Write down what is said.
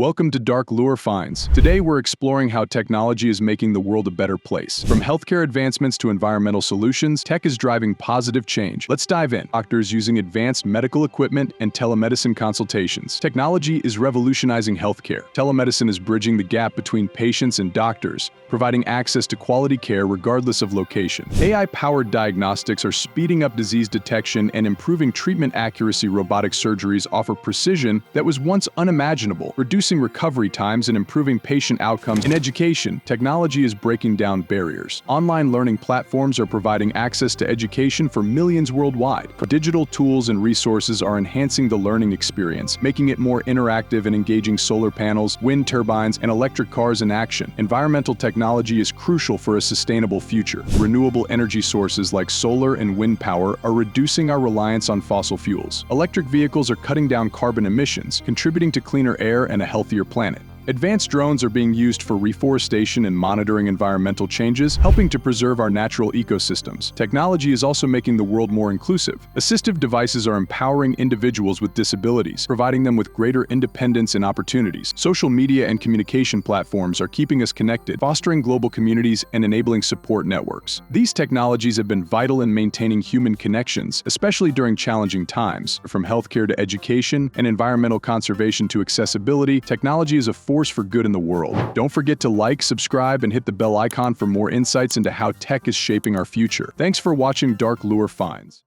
Welcome to Dark Lure Finds. Today we're exploring how technology is making the world a better place. From healthcare advancements to environmental solutions, tech is driving positive change. Let's dive in. Doctors using advanced medical equipment and telemedicine consultations. Technology is revolutionizing healthcare. Telemedicine is bridging the gap between patients and doctors, providing access to quality care regardless of location. AI-powered diagnostics are speeding up disease detection and improving treatment accuracy. Robotic surgeries offer precision that was once unimaginable, reducing recovery times and improving patient outcomes. In education, technology is breaking down barriers. Online learning platforms are providing access to education for millions worldwide. Digital tools and resources are enhancing the learning experience, making it more interactive and engaging. Solar panels, wind turbines, and electric cars in action. Environmental technology is crucial for a sustainable future. Renewable energy sources like solar and wind power are reducing our reliance on fossil fuels. Electric vehicles are cutting down carbon emissions, contributing to cleaner air and a healthier planet. Advanced drones are being used for reforestation and monitoring environmental changes, helping to preserve our natural ecosystems. Technology is also making the world more inclusive. Assistive devices are empowering individuals with disabilities, providing them with greater independence and opportunities. Social media and communication platforms are keeping us connected, fostering global communities and enabling support networks. These technologies have been vital in maintaining human connections, especially during challenging times. From healthcare to education and environmental conservation to accessibility, technology is a force for good in the world. Don't forget to like, subscribe, and hit the bell icon for more insights into how tech is shaping our future. Thanks for watching Dark Lure Finds.